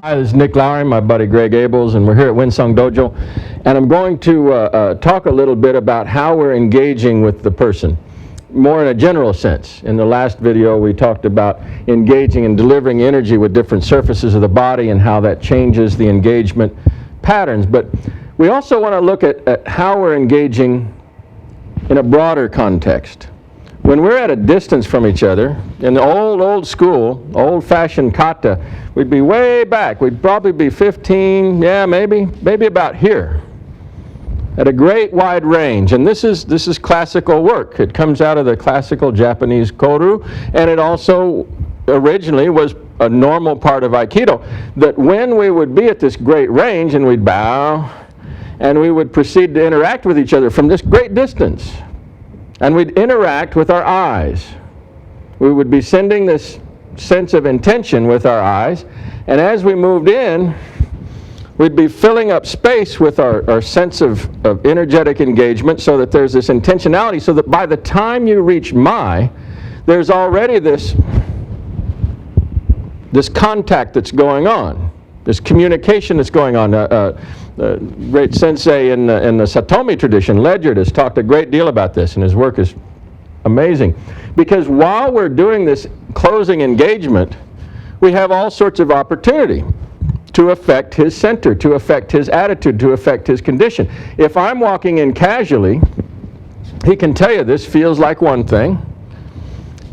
Hi, this is Nick Lowry, my buddy Greg Abels, and we're here at Windsong Dojo. And I'm going to talk a little bit about how we're engaging with the person, more in a general sense. In the last video, we talked about engaging and delivering energy with different surfaces of the body and how that changes the engagement patterns. But we also want to look at how we're engaging in a broader context. When we're at a distance from each other, in the old school, old-fashioned kata, we'd be way back. We'd probably be 15, maybe about here, at a great wide range. And this is classical work. It comes out of the classical Japanese koru, and it also originally was a normal part of Aikido, that when we would be at this great range and we'd bow, and we would proceed to interact with each other from this great distance. And we'd interact with our eyes. We would be sending this sense of intention with our eyes, and as we moved in, we'd be filling up space with our sense of energetic engagement, so that there's this intentionality, so that by the time you reach maai, there's already this contact that's going on, this communication that's going on. The great sensei in the Satomi tradition, Ledyard, has talked a great deal about this, and his work is amazing. Because while we're doing this closing engagement, we have all sorts of opportunity to affect his center, to affect his attitude, to affect his condition. If I'm walking in casually, he can tell you this feels like one thing.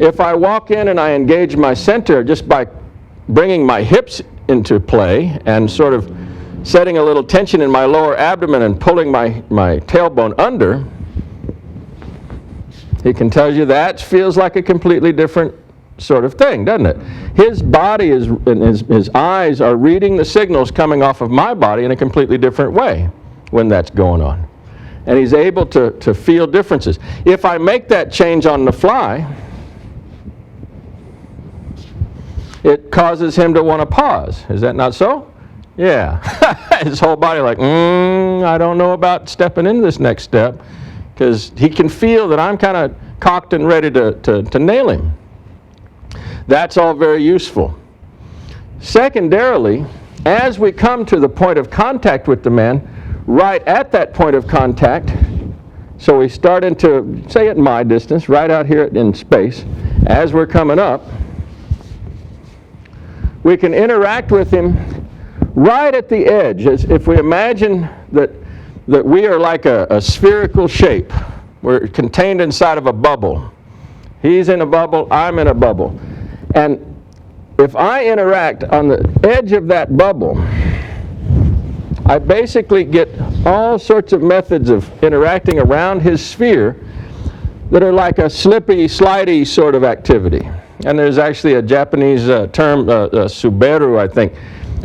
If I walk in and I engage my center just by bringing my hips into play and sort of setting a little tension in my lower abdomen and pulling my tailbone under, he can tell you that feels like a completely different sort of thing, doesn't it? His body and his eyes are reading the signals coming off of my body in a completely different way when that's going on. And he's able to feel differences. If I make that change on the fly, it causes him to want to pause. Is that not so? Yeah. His whole body like, I don't know about stepping into this next step, because he can feel that I'm kind of cocked and ready to nail him. That's all very useful. Secondarily, as we come to the point of contact with the man, right at that point of contact, so we start into, say at my distance, right out here in space, as we're coming up, we can interact with him right at the edge, as if we imagine that we are like a spherical shape. We're contained inside of a bubble. He's in a bubble, I'm in a bubble. And if I interact on the edge of that bubble, I basically get all sorts of methods of interacting around his sphere that are like a slippy, slidey sort of activity. And there's actually a Japanese term, suberu, I think,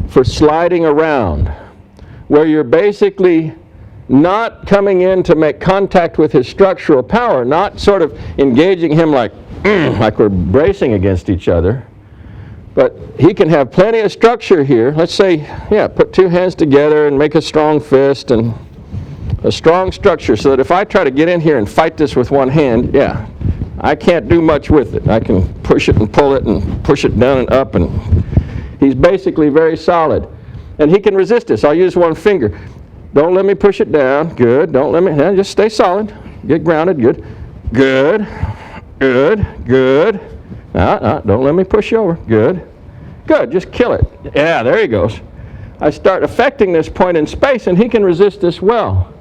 for sliding around, where you're basically not coming in to make contact with his structural power, not sort of engaging him like we're bracing against each other, but he can have plenty of structure here. Let's say, put two hands together and make a strong fist and a strong structure, so that if I try to get in here and fight this with one hand, I can't do much with it. I can push it and pull it and push it down and up, and he's basically very solid. And he can resist this. I'll use one finger. Don't let me push it down. Good. Don't let me, just stay solid. Get grounded. Good. Good. Good. Good. Don't let me push you over. Good. Good. Just kill it. Yeah, there he goes. I start affecting this point in space, and he can resist this well.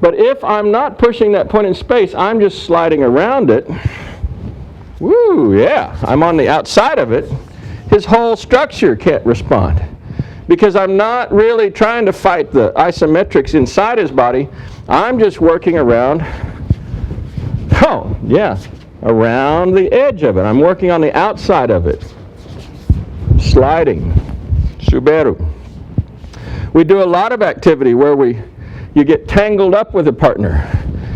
But if I'm not pushing that point in space, I'm just sliding around it. Woo, yeah. I'm on the outside of it. His whole structure can't respond, because I'm not really trying to fight the isometrics inside his body. I'm just working around, around the edge of it. I'm working on the outside of it. Sliding, suberu. We do a lot of activity where you get tangled up with a partner.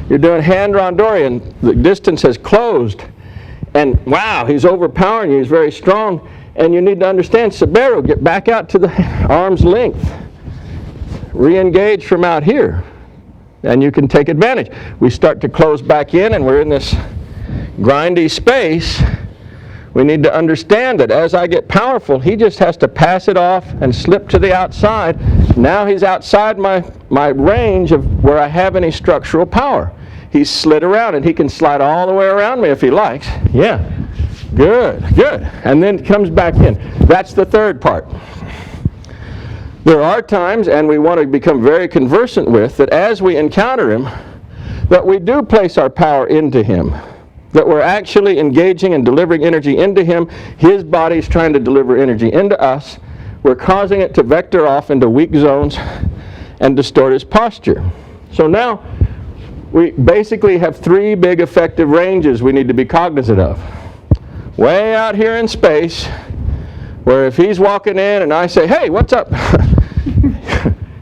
You're doing hand randori and the distance has closed, and wow, he's overpowering you, he's very strong. And you need to understand, suberu, get back out to the arm's length. Re-engage from out here, and you can take advantage. We start to close back in, and we're in this grindy space. We need to understand that as I get powerful, he just has to pass it off and slip to the outside. Now he's outside my range of where I have any structural power. He's slid around, and he can slide all the way around me if he likes. Yeah, good, good. And then comes back in. That's the third part. There are times, and we want to become very conversant with, that as we encounter him, that we do place our power into him. That we're actually engaging and delivering energy into him. His body's trying to deliver energy into us. We're causing it to vector off into weak zones and distort his posture. So now, we basically have three big effective ranges we need to be cognizant of. Way out here in space, where if he's walking in and I say, hey, what's up?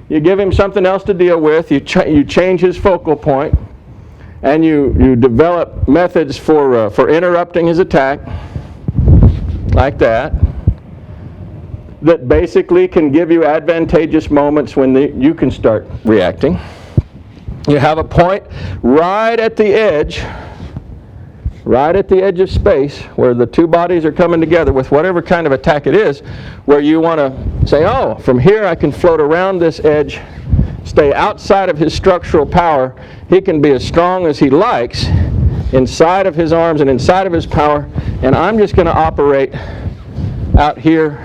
You give him something else to deal with, you change his focal point, and you develop methods for interrupting his attack, like that basically can give you advantageous moments when you can start reacting. You have a point right at the edge of space where the two bodies are coming together with whatever kind of attack it is, where you want to say, oh, from here I can float around this edge, stay outside of his structural power. He can be as strong as he likes inside of his arms and inside of his power, and I'm just going to operate out here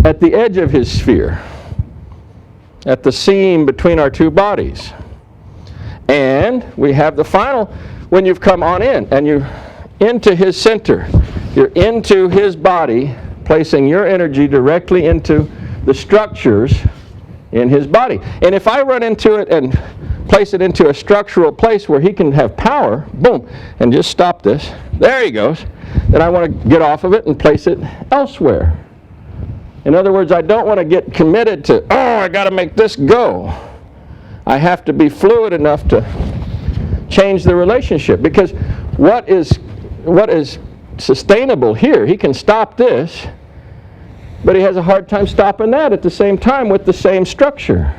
at the edge of his sphere, at the seam between our two bodies. And we have the final, when you've come on in and you're into his center, you're into his body, placing your energy directly into the structures in his body. And if I run into it and place it into a structural place where he can have power, boom, and just stop this, there he goes, then I want to get off of it and place it elsewhere. In other words, I don't want to get committed to, oh, I got to make this go. I have to be fluid enough to change the relationship, because what is sustainable here, he can stop this, but he has a hard time stopping that at the same time with the same structure.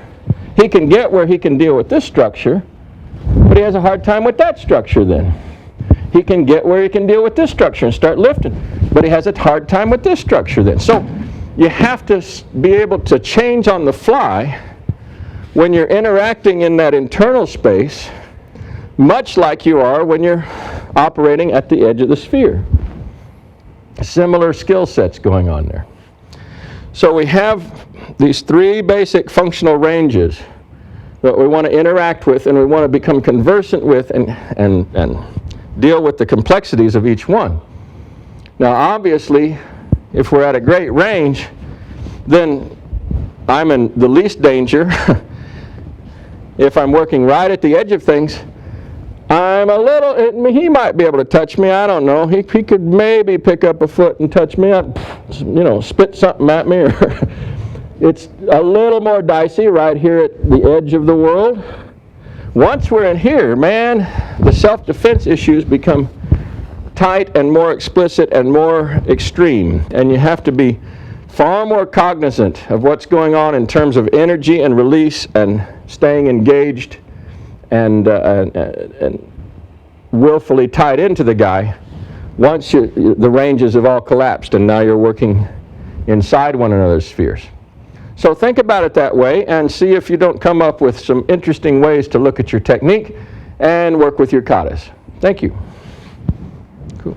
He can get where he can deal with this structure, but he has a hard time with that structure then. He can get where he can deal with this structure and start lifting, but he has a hard time with this structure then. So you have to be able to change on the fly when you're interacting in that internal space, much like you are when you're operating at the edge of the sphere. Similar skill sets going on there. So we have these three basic functional ranges that we want to interact with, and we want to become conversant with and deal with the complexities of each one. Now obviously, if we're at a great range, then I'm in the least danger. If I'm working right at the edge of things, I'm a little, he might be able to touch me, I don't know. He could maybe pick up a foot and touch me up, spit something at me. Or it's a little more dicey right here at the edge of the world. Once we're in here, man, the self-defense issues become tight and more explicit and more extreme. And you have to be far more cognizant of what's going on in terms of energy and release and staying engaged and willfully tied into the guy once the ranges have all collapsed and now you're working inside one another's spheres. So think about it that way and see if you don't come up with some interesting ways to look at your technique and work with your katas. Thank you. Cool.